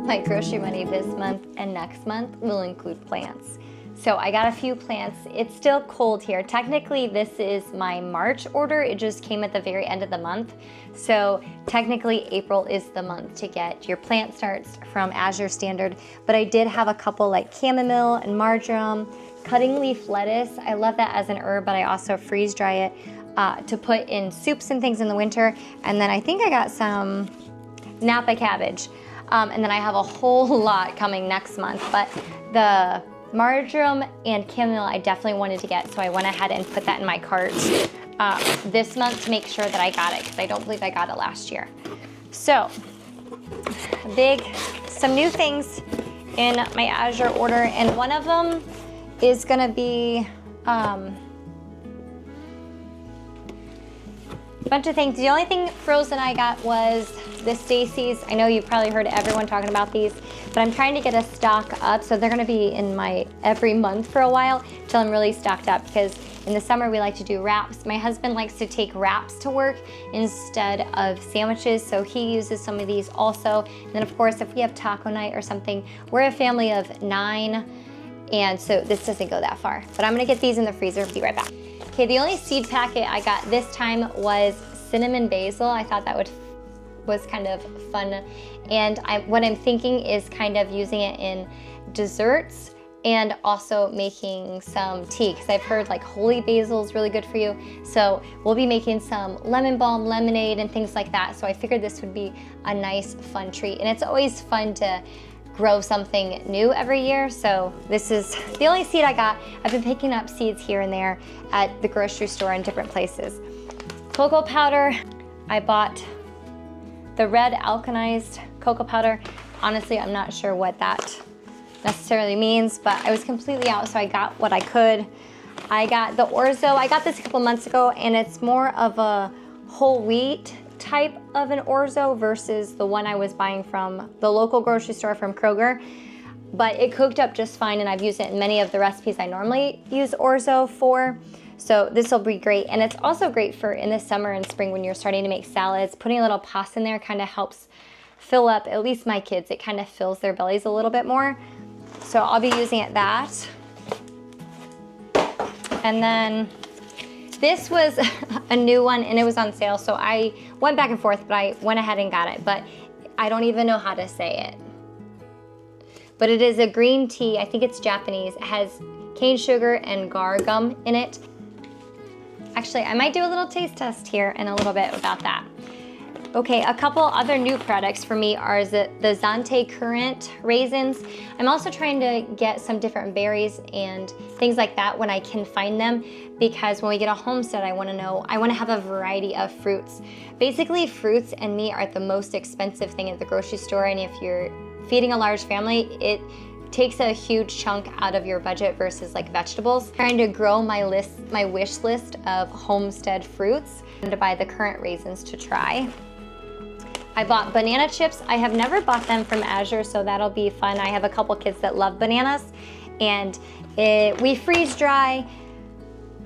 my grocery money this month and next month will include plants. So I got a few plants. It's still cold here. Technically, this is my March order. It just came at the very end of the month. So technically, April is the month to get your plant starts from Azure Standard. But I did have a couple like chamomile and marjoram, cutting leaf lettuce. I love that as an herb, but I also freeze dry it to put in soups and things in the winter. And then I think I got some Napa cabbage. And then I have a whole lot coming next month. But the marjoram and chamomile I definitely wanted to get, so I went ahead and put that in my cart this month to make sure that I got it, because I don't believe I got it last year. So, some new things in my Azure order, and one of them is gonna be a bunch of things. The only thing frozen I got was the Stacy's. I know you've probably heard everyone talking about these, but I'm trying to get a stock up, so they're gonna be in my every month for a while till I'm really stocked up, because in the summer we like to do wraps. My husband likes to take wraps to work instead of sandwiches, so he uses some of these also. And then of course, if we have taco night or something, we're a family of 9, and so this doesn't go that far. But I'm gonna get these in the freezer, be right back. Okay, the only seed packet I got this time was cinnamon basil. I thought that was kind of fun. And what I'm thinking is kind of using it in desserts and also making some tea, because I've heard like holy basil is really good for you. So we'll be making some lemon balm, lemonade, and things like that. So I figured this would be a nice, fun treat. And it's always fun to grow something new every year. So this is the only seed I got. I've been picking up seeds here and there at the grocery store in different places. Cocoa powder, I bought the red alkanized cocoa powder. Honestly, I'm not sure what that necessarily means, but I was completely out, so I got what I could. I got the orzo. I got this a couple months ago, and it's more of a whole wheat type of an orzo versus the one I was buying from the local grocery store from Kroger. But it cooked up just fine, and I've used it in many of the recipes I normally use orzo for. So this will be great. And it's also great for in the summer and spring when you're starting to make salads. Putting a little pasta in there kind of helps fill up, at least my kids, it kind of fills their bellies a little bit more. So I'll be using it that. And then this was a new one, and it was on sale, so I went back and forth, but I went ahead and got it. But I don't even know how to say it. But it is a green tea. I think it's Japanese. It has cane sugar and gar gum in it. Actually, I might do a little taste test here in a little bit about that. Okay, a couple other new products for me are the Zante Currant raisins. I'm also trying to get some different berries and things like that when I can find them, because when we get a homestead, I want to have a variety of fruits. Basically, fruits and meat are the most expensive thing at the grocery store, and if you're feeding a large family, it takes a huge chunk out of your budget versus like vegetables. Trying to grow my wish list of homestead fruits and to buy the currant raisins to try. I bought banana chips. I have never bought them from Azure, so that'll be fun. I have a couple kids that love bananas, and we freeze dry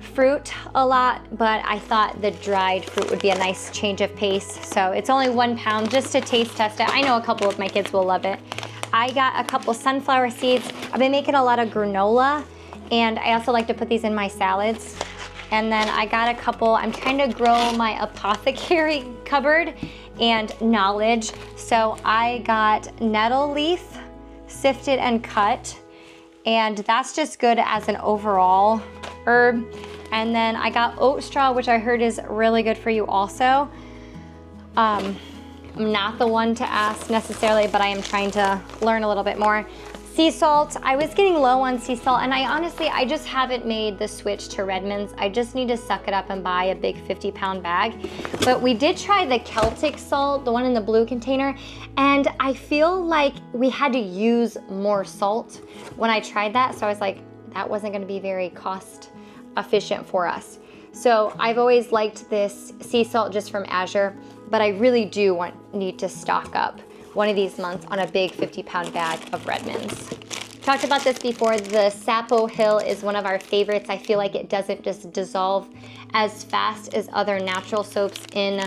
fruit a lot, but I thought the dried fruit would be a nice change of pace. So it's only 1 pound just to taste test it. I know a couple of my kids will love it. I got a couple sunflower seeds. I've been making a lot of granola, and I also like to put these in my salads. And then I got a couple, I'm trying to grow my apothecary cupboard and knowledge. So I got nettle leaf, sifted and cut, and that's just good as an overall herb. And then I got oat straw, which I heard is really good for you also. I'm not the one to ask necessarily, but I am trying to learn a little bit more. Sea salt, I was getting low on sea salt, and I just haven't made the switch to Redmond's. I just need to suck it up and buy a big 50-pound bag. But we did try the Celtic salt, the one in the blue container, and I feel like we had to use more salt when I tried that, so I was like, that wasn't gonna be very cost efficient for us. So I've always liked this sea salt just from Azure, but I really do need to stock up one of these months on a big 50-pound bag of Redmond's. Talked about this before, the Sapo Hill is one of our favorites. I feel like it doesn't just dissolve as fast as other natural soaps in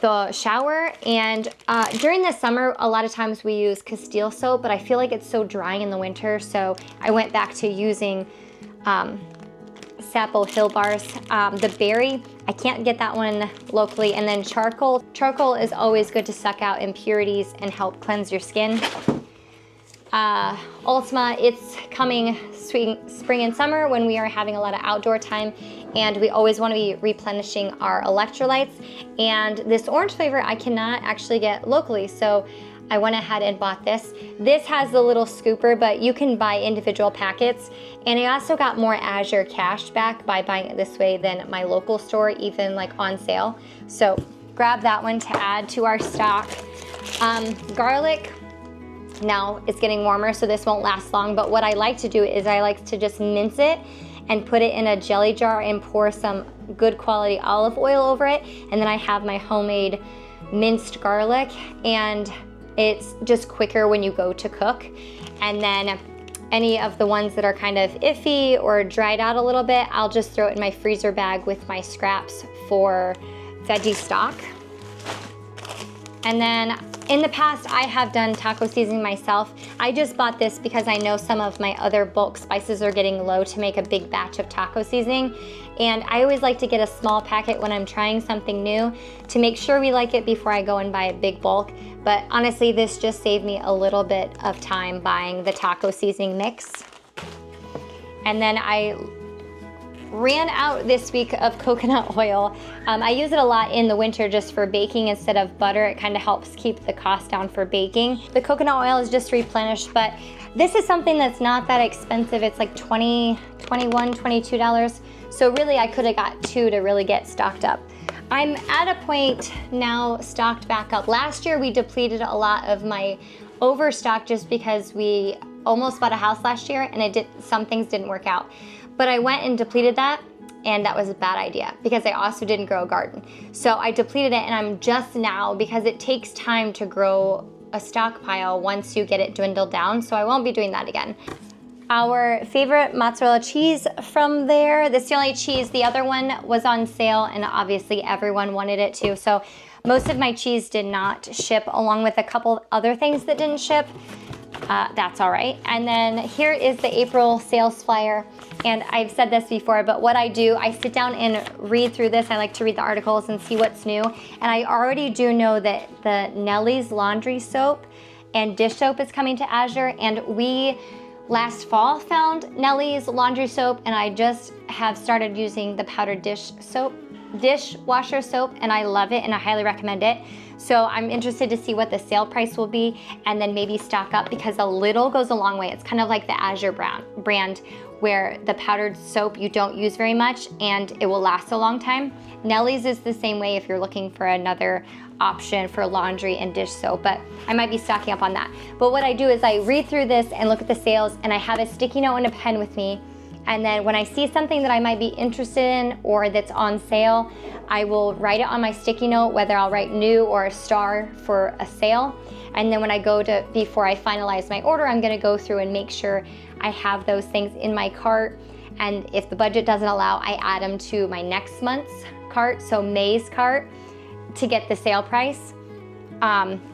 the shower. And during the summer, a lot of times we use Castile soap, but I feel like it's so drying in the winter, so I went back to using Sapo Hill Bars. The berry, I can't get that one locally. And then charcoal. Charcoal is always good to suck out impurities and help cleanse your skin. Ultima, it's coming spring and summer when we are having a lot of outdoor time, and we always want to be replenishing our electrolytes. And this orange flavor I cannot actually get locally, so I went ahead and bought this. This has the little scooper, but you can buy individual packets. And I also got more Azure cash back by buying it this way than my local store, even like on sale. So grab that one to add to our stock. Garlic. Now it's getting warmer, so this won't last long, but what I like to do is I like to just mince it and put it in a jelly jar and pour some good quality olive oil over it. And then I have my homemade minced garlic, and it's just quicker when you go to cook. And then any of the ones that are kind of iffy or dried out a little bit, I'll just throw it in my freezer bag with my scraps for veggie stock. And then in the past, I have done taco seasoning myself. I just bought this because I know some of my other bulk spices are getting low to make a big batch of taco seasoning. And I always like to get a small packet when I'm trying something new to make sure we like it before I go and buy a big bulk. But honestly, this just saved me a little bit of time buying the taco seasoning mix. And then I ran out this week of coconut oil. I use it a lot in the winter just for baking instead of butter. It kind of helps keep the cost down for baking. The coconut oil is just replenished, but this is something that's not that expensive. It's like $20, $21, $22. So really I could have got two to really get stocked up. I'm at a point now stocked back up. Last year we depleted a lot of my overstock just because we almost bought a house last year and some things didn't work out. But I went and depleted that, and that was a bad idea because I also didn't grow a garden. So I depleted it, and I'm just now, because it takes time to grow a stockpile once you get it dwindled down, so I won't be doing that again. Our favorite mozzarella cheese from there, this is the only cheese. The other one was on sale, and obviously everyone wanted it too. So most of my cheese did not ship, along with a couple other things that didn't ship. That's all right. And then here is the April sales flyer. And I've said this before, but what I do, I sit down and read through this. I like to read the articles and see what's new. And I already do know that the Nellie's laundry soap and dish soap is coming to Azure. And we last fall found Nellie's laundry soap, and I just have started using the powdered dishwasher soap, and I love it and I highly recommend it. So I'm interested to see what the sale price will be and then maybe stock up, because a little goes a long way. It's kind of like the Azure brand where the powdered soap you don't use very much and it will last a long time. Nellie's is the same way if you're looking for another option for laundry and dish soap, but I might be stocking up on that. But what I do is I read through this and look at the sales, and I have a sticky note and a pen with me. And then when I see something that I might be interested in or that's on sale, I will write it on my sticky note, whether I'll write new or a star for a sale. And then when I go to, before I finalize my order, I'm gonna go through and make sure I have those things in my cart. And if the budget doesn't allow, I add them to my next month's cart, so May's cart, to get the sale price.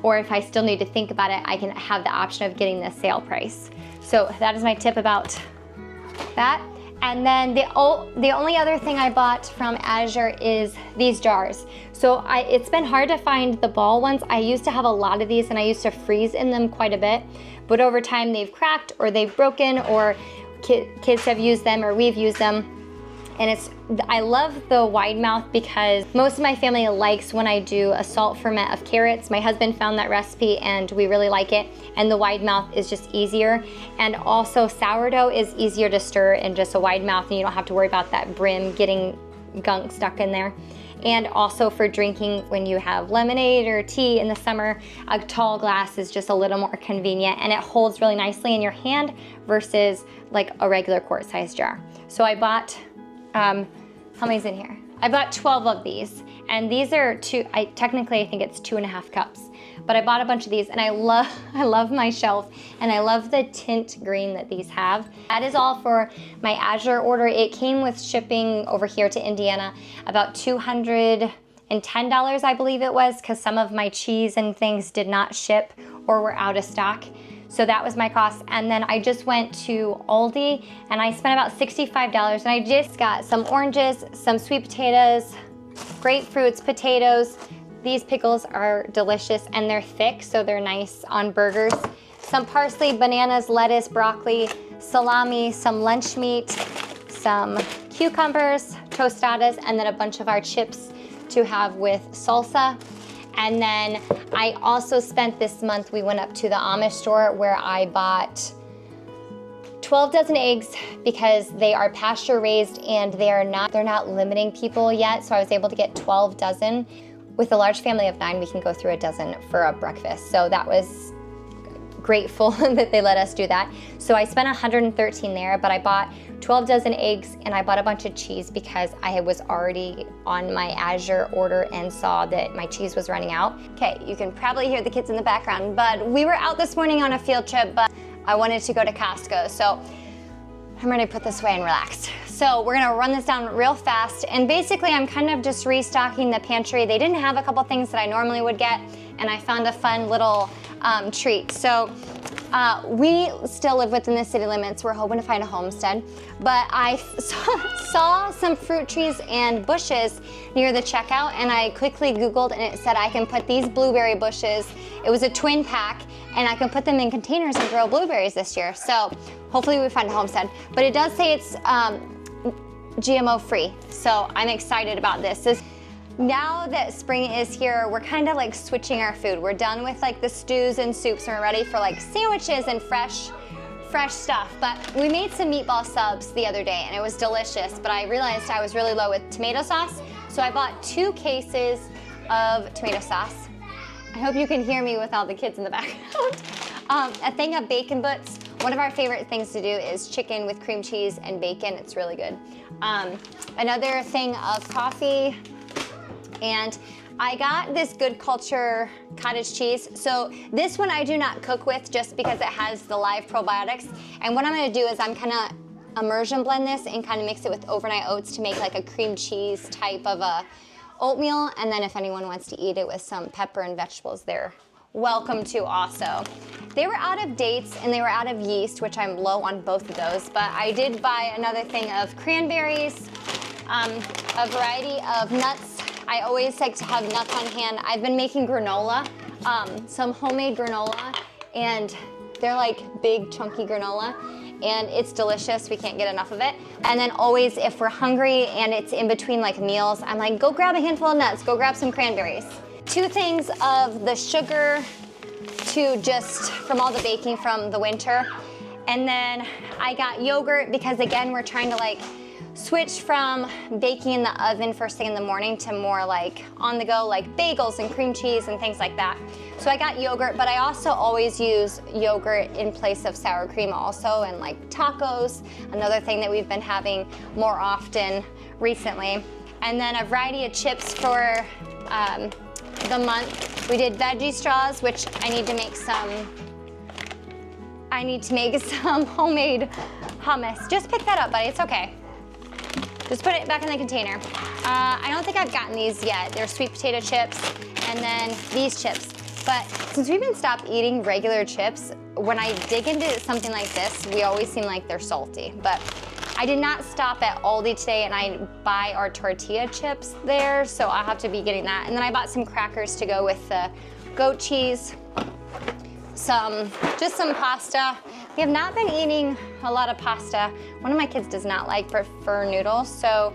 Or if I still need to think about it, I can have the option of getting the sale price. So that is my tip about that. And then the only other thing I bought from Azure is these jars. So it's been hard to find the ball ones. I used to have a lot of these and I used to freeze in them quite a bit, but over time they've cracked or they've broken, or kids have used them or we've used them. And I love the wide mouth because most of my family likes when I do a salt ferment of carrots. My husband found that recipe and we really like it. And the wide mouth is just easier. And also sourdough is easier to stir in just a wide mouth, and you don't have to worry about that brim getting gunk stuck in there. And also for drinking when you have lemonade or tea in the summer, a tall glass is just a little more convenient, and it holds really nicely in your hand versus like a regular quart size jar. So I bought, how many's in here? I bought 12 of these, and these are technically I think it's 2.5 cups, but I bought a bunch of these, and I love my shelf, and I love the tint green that these have. That is all for my Azure order. It came with shipping over here to Indiana, about $250 and $10, I believe it was, because some of my cheese and things did not ship or were out of stock. So that was my cost. And then I just went to Aldi and I spent about $65, and I just got some oranges, some sweet potatoes, grapefruits, potatoes. These pickles are delicious and they're thick, so they're nice on burgers. Some parsley, bananas, lettuce, broccoli, salami, some lunch meat, some cucumbers, tostadas, and then a bunch of our chips to have with salsa. And then I also spent this month, we went up to the Amish store where I bought 12 dozen eggs because they are pasture raised and they're not limiting people yet. So I was able to get 12 dozen. With a large family of 9, we can go through a dozen for a breakfast. So that was grateful that they let us do that. So I spent 113 there, but I bought 12 dozen eggs and I bought a bunch of cheese because I was already on my Azure order and saw that my cheese was running out. Okay, you can probably hear the kids in the background, but we were out this morning on a field trip, but I wanted to go to Costco. So I'm ready to put this away and relax. So we're gonna run this down real fast. And basically I'm kind of just restocking the pantry. They didn't have a couple things that I normally would get, and I found a fun little treat. So we still live within the city limits. We're hoping to find a homestead, but I saw some fruit trees and bushes near the checkout, and I quickly Googled and it said I can put these blueberry bushes, it was a twin pack, and I can put them in containers and grow blueberries this year. So hopefully we find a homestead, but it does say it's GMO free. So I'm excited about this. Now that spring is here, we're kind of like switching our food. We're done with like the stews and soups and we're ready for like sandwiches and fresh stuff. But we made some meatball subs the other day and it was delicious, but I realized I was really low with tomato sauce. So I bought 2 cases of tomato sauce. I hope you can hear me with all the kids in the background. A thing of bacon bits. One of our favorite things to do is chicken with cream cheese and bacon. It's really good. Another thing of coffee. And I got this Good Culture cottage cheese. So this one I do not cook with just because it has the live probiotics. And what I'm gonna do is I'm gonna immersion blend this and kind of mix it with overnight oats to make like a cream cheese type of a oatmeal. And then if anyone wants to eat it with some pepper and vegetables, they're welcome to also. They were out of dates and they were out of yeast, which I'm low on both of those, but I did buy another thing of cranberries, a variety of nuts. I always like to have nuts on hand. I've been making granola, some homemade granola, and they're like big chunky granola, and it's delicious. We can't get enough of it. And then always if we're hungry and it's in between like meals, I'm like, go grab a handful of nuts, go grab some cranberries. 2 things of the sugar to just from all the baking from the winter. And then I got yogurt because again, we're trying to like switch from baking in the oven first thing in the morning to more like on the go, like bagels and cream cheese and things like that. So I got yogurt, but I also always use yogurt in place of sour cream also, and like tacos, another thing that we've been having more often recently. And then a variety of chips for the month. We did veggie straws, which I need to make some homemade hummus. Just pick that up, buddy, it's okay. Just put it back in the container. I don't think I've gotten these yet. They're sweet potato chips and then these chips. But since we've been stopped eating regular chips, when I dig into something like this, we always seem like they're salty. But I did not stop at Aldi today and I buy our tortilla chips there, so I'll have to be getting that. And then I bought some crackers to go with the goat cheese, just some pasta. We have not been eating a lot of pasta. One of my kids does not prefer noodles, so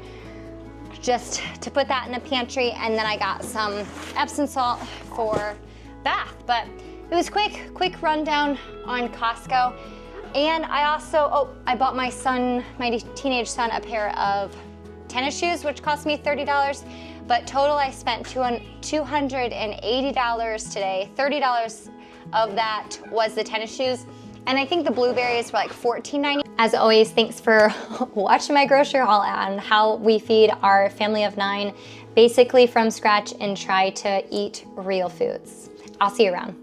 just to put that in a pantry. And then I got some Epsom salt for bath. But it was quick rundown on Costco. And I also, I bought my teenage son, a pair of tennis shoes, which cost me $30. But total, I spent $280 today. $30 of that was the tennis shoes. And I think the blueberries were like $14.90. As always, thanks for watching my grocery haul on how we feed our family of 9, basically from scratch, and try to eat real foods. I'll see you around.